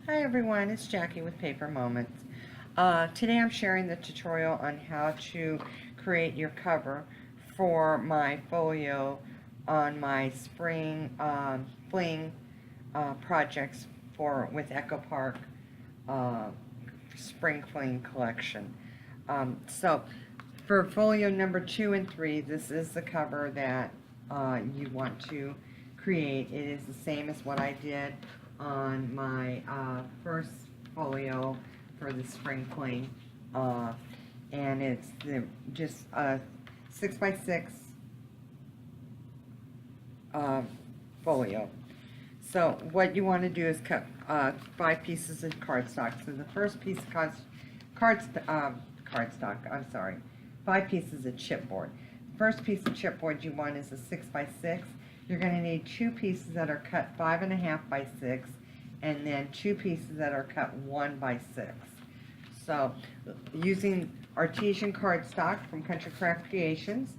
Hi everyone, it's Jackie with Paper Moments. Today I'm sharing the tutorial on how to create your cover for my folio on my spring Fling projects with Echo Park uh, Spring Fling collection. So for folio number 2 and 3, this is the cover that you want to create. It is the same as what I did on my first folio for the spring fling, and it's just a 6x6 folio. So what you want to do is cut 5 pieces of cardstock. So the first piece of cardstock, I'm sorry, 5 pieces of chipboard. First piece of chipboard you want is a 6x6. You're going to need 2 pieces that are cut 5.5 by 6, and then 2 pieces that are cut 1 by 6. So using artesian cardstock from Country Craft Creations,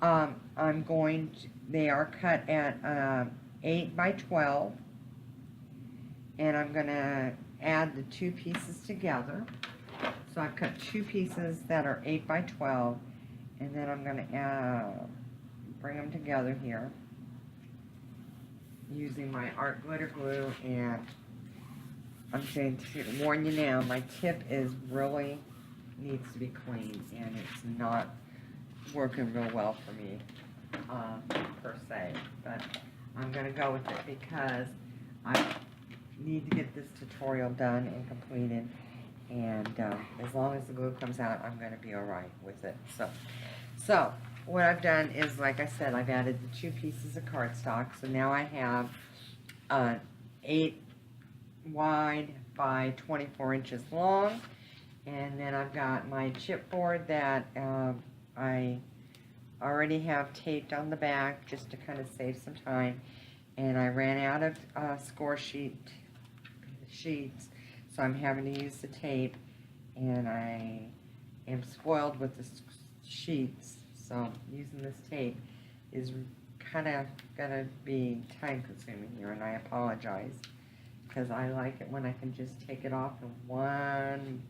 they are cut at 8 by 12, and I'm going to add the 2 pieces together. So I've cut 2 pieces that are 8 by 12, and then I'm going to bring them together here using my art glitter glue. And I'm going to warn you now, my tip is really needs to be clean, and it's not working real well for me per se, but I'm going to go with it because I need to get this tutorial done and completed, and as long as the glue comes out, I'm going to be alright with it. So what I've done is, like I said, I've added the 2 pieces of cardstock. So now I have 8 wide by 24 inches long, and then I've got my chipboard that I already have taped on the back just to kind of save some time, and I ran out of score sheets, so I'm having to use the tape, and I am spoiled with the sheets, so using this tape is kind of gonna be time consuming here, and I apologize because I like it when I can just take it off in one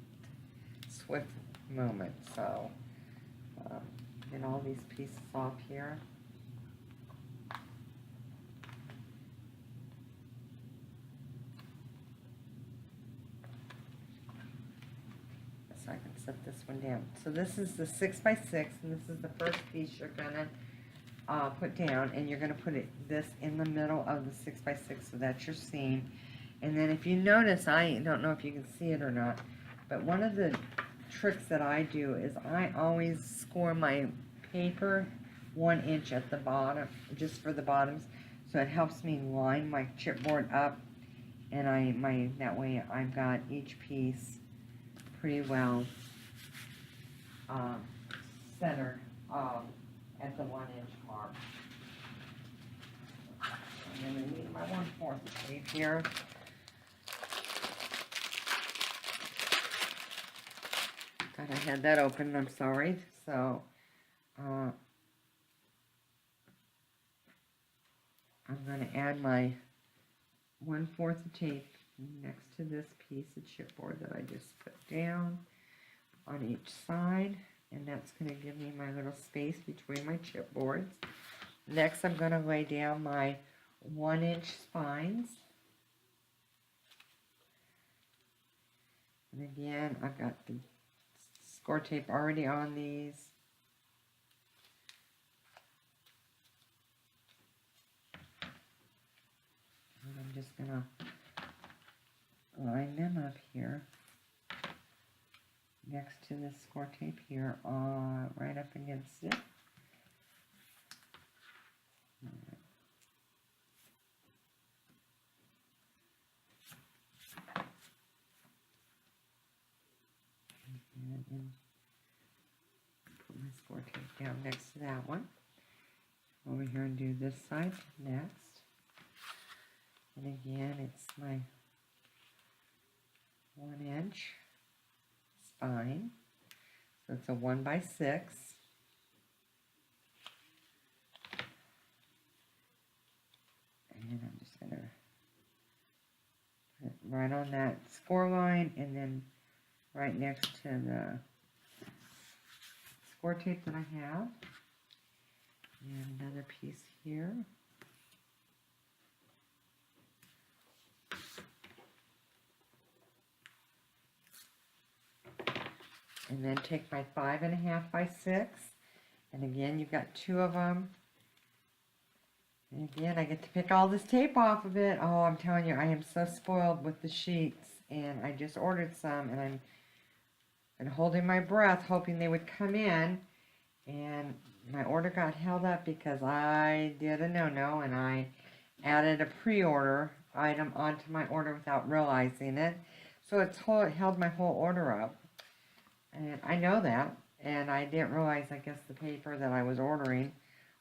swift moment. So get all these pieces off here. So I can set this one down. So this is the 6x6, and this is the first piece you're gonna put down, and you're gonna put this in the middle of the 6x6, so that's your seam. And then if you notice, I don't know if you can see it or not, but one of the tricks that I do is I always score my paper 1 inch at the bottom, just for the bottoms, so it helps me line my chipboard up, and that way I've got each piece pretty well centered at the 1 inch mark. I'm going to need my 1/4 tape here. Thought I had that open, I'm sorry. So I'm going to add my 1/4 tape next to this piece of chipboard that I just put down on each side, and that's going to give me my little space between my chipboards. Next, I'm going to lay down my 1 inch spines, and again I've got the score tape already on these. And I'm just going to line them up here next to this score tape here, right up against it. And put my score tape down next to that one. Over here and do this side next. And again, it's my 1 inch spine. So it's a 1 by 6. And I'm just going to put right on that score line, and then right next to the score tape that I have. And another piece here. And then take my 5.5 by 6. And again, you've got 2 of them. And again, I get to pick all this tape off of it. Oh, I'm telling you, I am so spoiled with the sheets. And I just ordered some, and I'm been holding my breath, hoping they would come in. And my order got held up because I did a no-no, and I added a pre-order item onto my order without realizing it. So it held my whole order up. And I know that. And I didn't realize, I guess, the paper that I was ordering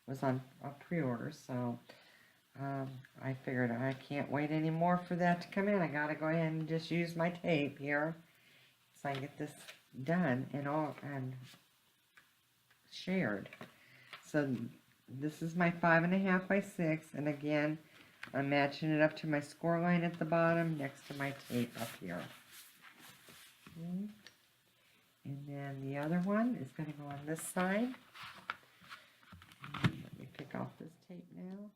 was on a pre-order. So I figured I can't wait anymore for that to come in. I got to go ahead and just use my tape here so I can get this done and shared. So this is my 5.5 by 6, and again, I'm matching it up to my score line at the bottom next to my tape up here. Okay. And then the other one is going to go on this side. And let me pick off this tape now.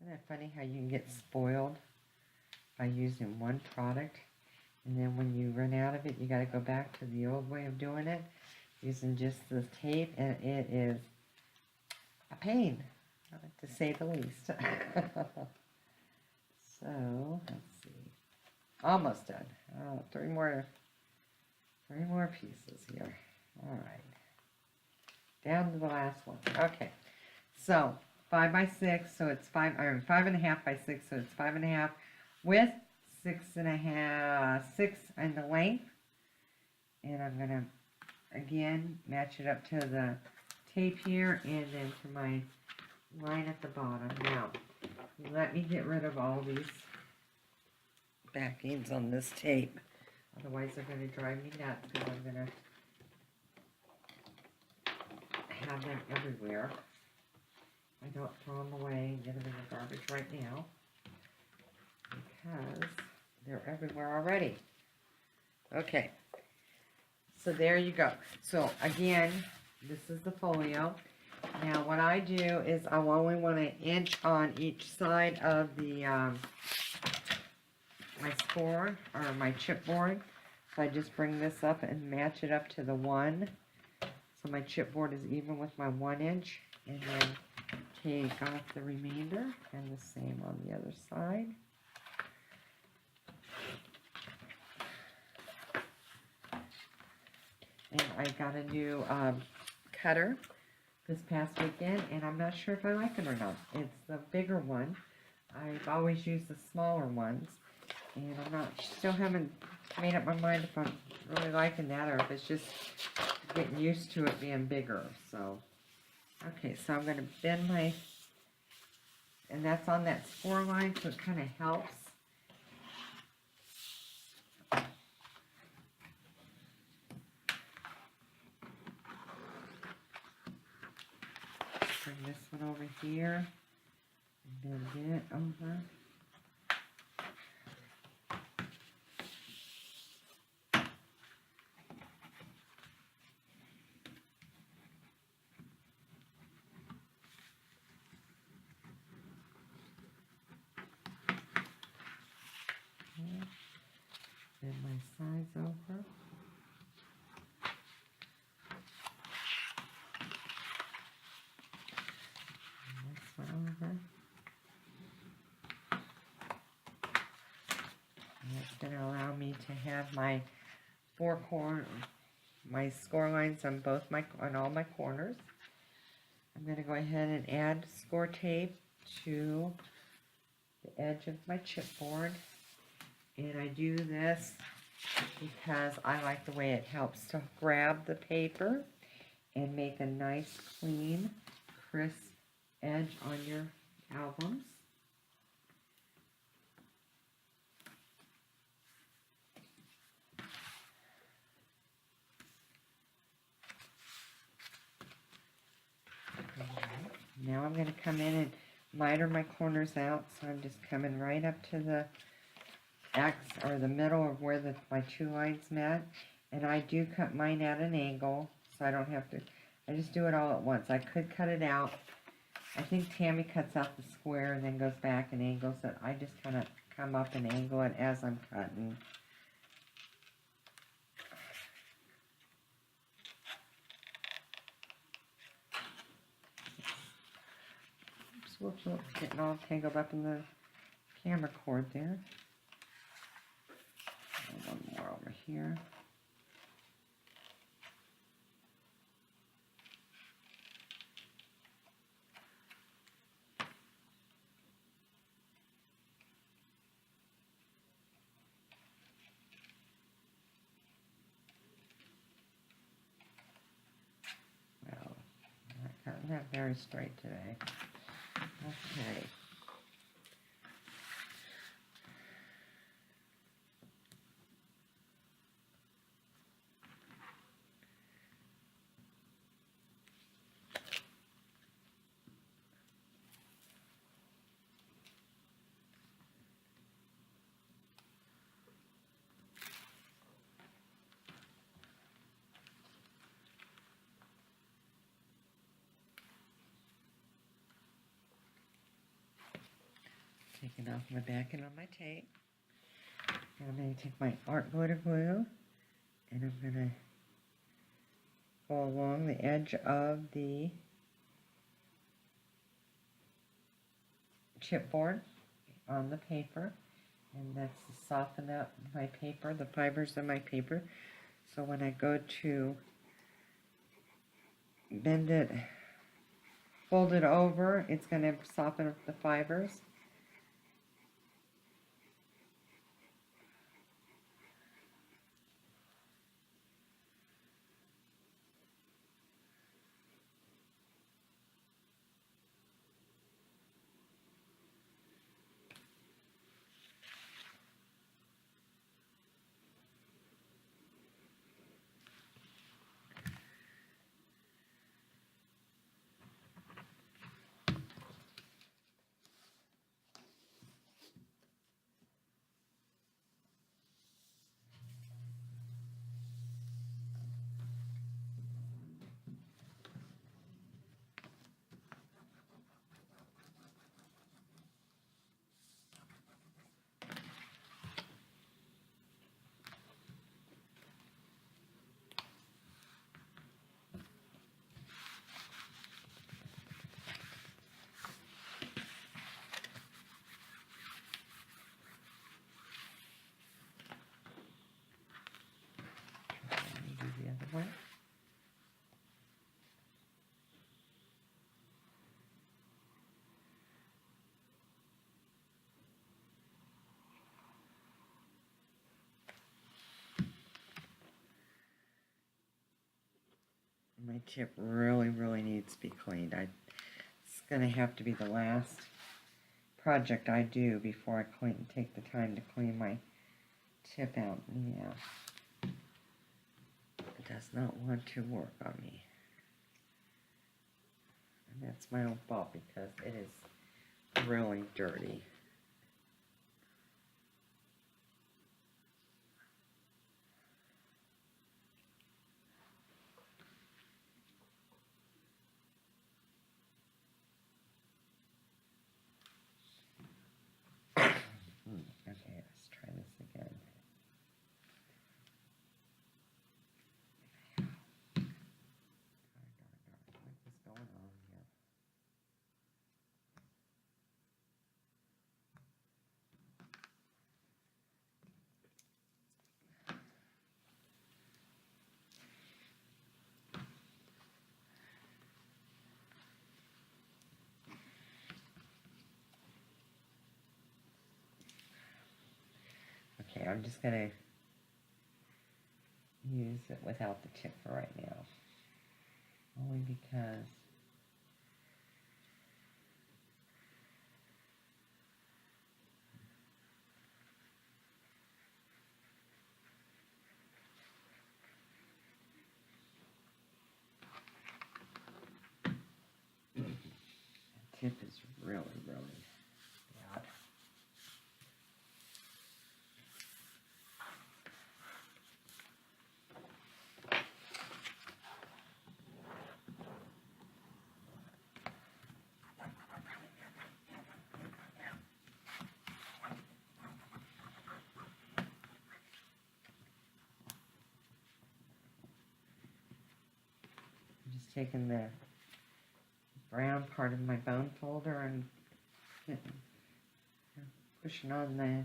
Isn't it funny how you can get spoiled by using one product, and then when you run out of it, you got to go back to the old way of doing it, using just the tape, and it is a pain, to say the least. So, let's see. Almost done. Oh, three more pieces here. All right. Down to the last one. Okay. So, 5 by 6, so it's 5.5 by 6, so it's 5.5 with 6.5, 6 in the length. And I'm going to, again, match it up to the tape here and then to my line at the bottom. Now, let me get rid of all these backings on this tape. Otherwise, they're going to drive me nuts because I'm going to have them everywhere. I don't throw them away, get them in the garbage right now because they're everywhere already. Okay, so there you go. So again, this is the folio. Now what I do is I only want an inch on each side of the my score or my chipboard. So I just bring this up and match it up to the 1. So my chipboard is even with my 1 inch, and then take off the remainder, and the same on the other side. And I got a new cutter this past weekend, and I'm not sure if I like it or not. It's the bigger one. I've always used the smaller ones, and still haven't made up my mind if I'm really liking that or if it's just getting used to it being bigger. So, okay, so I'm going to bend my, and that's on that score line, so it kind of helps. Bring this one over here, and bend it over. Bend my sides over. And this one over. And it's going to allow me to have my my score lines on all my corners. I'm going to go ahead and add score tape to the edge of my chipboard. And I do this because I like the way it helps to grab the paper and make a nice, clean, crisp edge on your albums. Now I'm going to come in and miter my corners out, so I'm just coming right up to the X, or the middle of where my two lines met, and I do cut mine at an angle, so I don't have to, I just do it all at once. I could cut it out. I think Tammy cuts out the square and then goes back and angles it. I just kind of come up and angle it as I'm cutting. Oops, whoops, whoops, getting all tangled up in the camera cord there. And one more over here. Well, I'm not cutting that very straight today. Okay. Taking off my backing on my tape. And I'm going to take my art glitter glue, and I'm going to go along the edge of the chipboard on the paper, and that's to soften up my paper, the fibers of my paper. So when I go to bend it, fold it over, it's going to soften up the fibers. The other one. My tip really, really needs to be cleaned. It's going to have to be the last project I do before I take the time to clean my tip out. Yeah. It does not want to work on me. And that's my own fault because it is really dirty. Okay, let's try this again. What is going on here? Okay, I'm just going to use it without the tip for right now. Only because tip is really, really bad. I'm just taking the brown part of my bone folder and pushing on the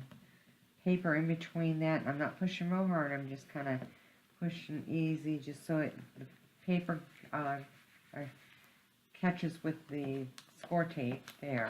paper in between that. I'm not pushing real hard, I'm just kind of pushing easy just so the paper catches with the score tape there.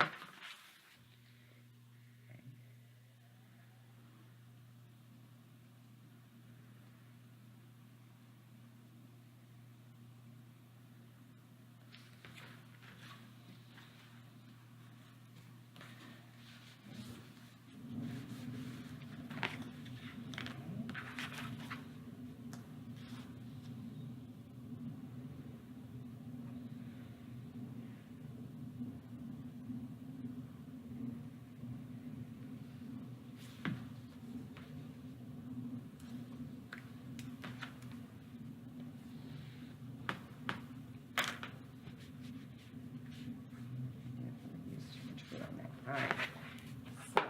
Alright, so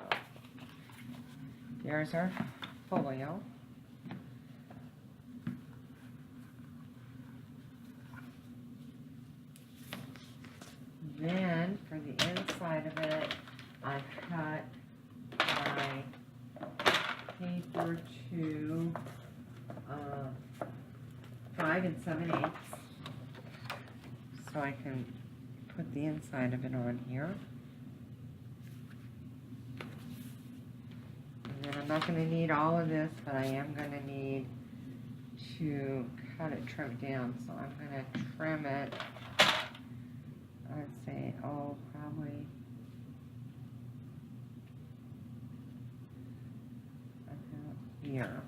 there's our folio. Then for the inside of it, I cut my paper to 5 7/8, so I can put the inside of it on here. And I'm not going to need all of this, but I am going to need to cut it, trim it down. So I'm going to trim it, I'd say, probably about here.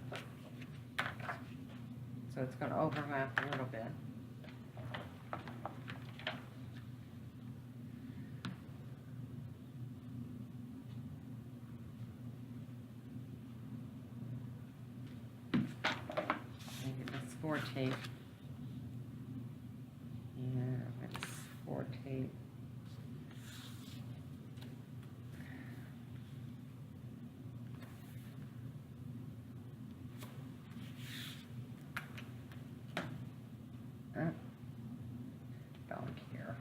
So it's going to overlap a little bit. Score tape. Yeah, that's score tape. Dog here.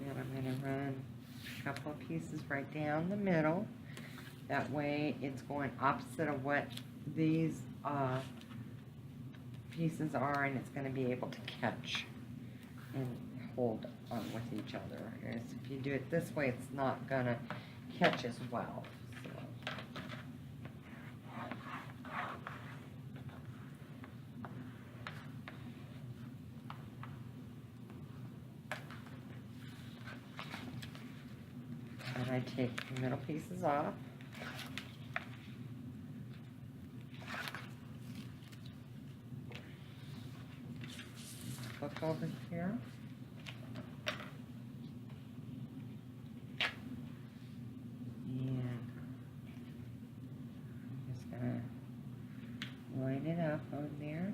And I'm going to run a couple of pieces right down the middle. That way it's going opposite of what these pieces are, and it's going to be able to catch and hold on with each other. Whereas if you do it this way, it's not going to catch as well. And I take the middle pieces off. Look over here. And I'm just gonna line it up on there.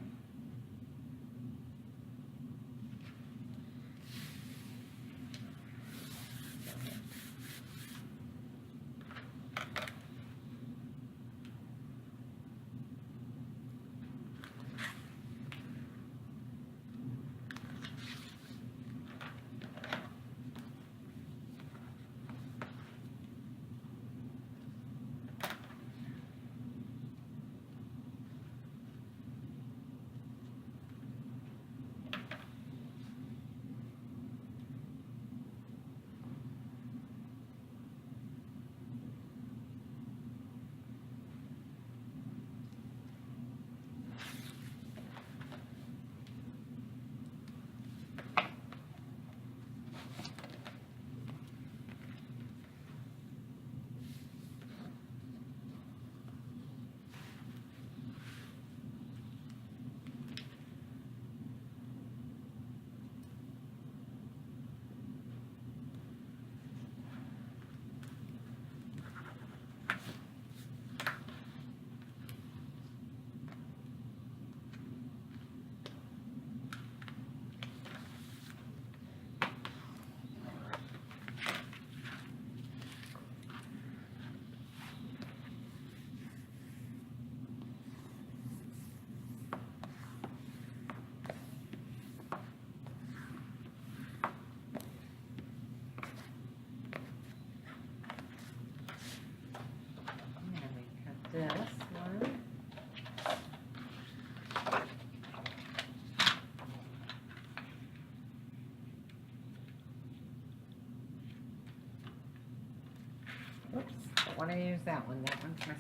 I use that one. That one's my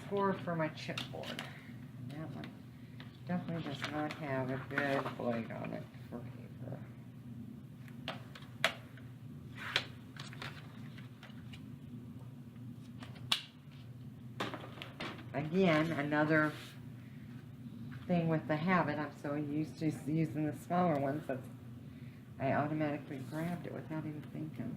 score for my chipboard. That one definitely does not have a good blade on it for paper. Again, another thing with the habit, I'm so used to using the smaller ones that I automatically grabbed it without even thinking.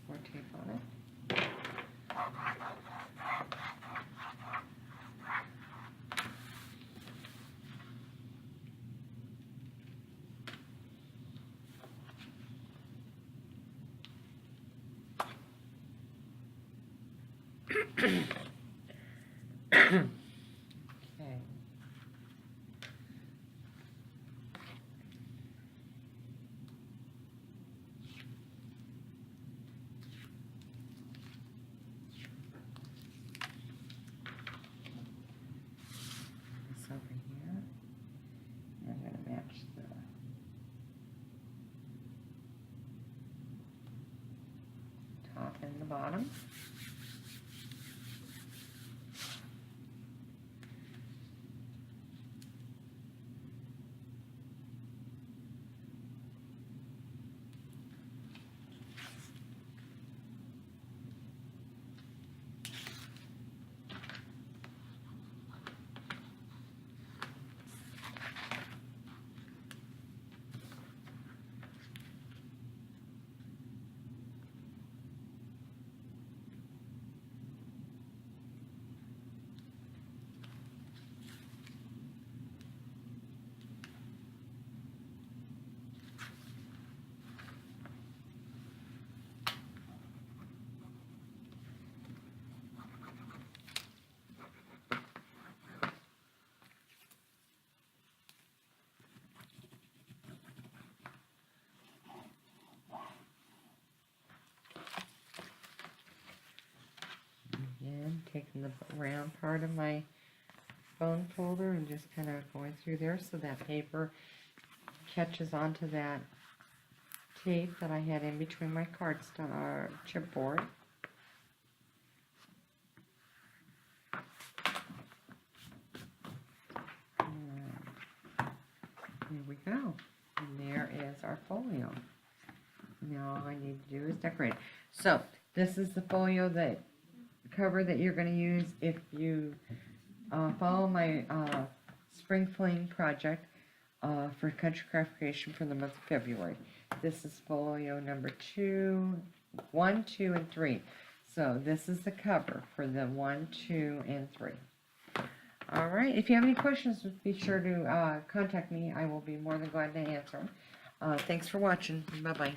More tape on it. Okay. This over here. I'm going to match the top and the bottom. Again, taking the round part of my bone folder and just kind of going through there so that paper catches onto that tape that I had in between my cardstock chipboard. Here we go. And there is our folio. Now all I need to do is decorate. So this is the folio cover that you're going to use if you follow my Spring Fling project for Country Craft Creation for the month of February. This is folio number 1, 2, and 3. So this is the cover for the 1, 2, and 3. Alright, if you have any questions, be sure to contact me. I will be more than glad to answer them. Thanks for watching. Bye-bye.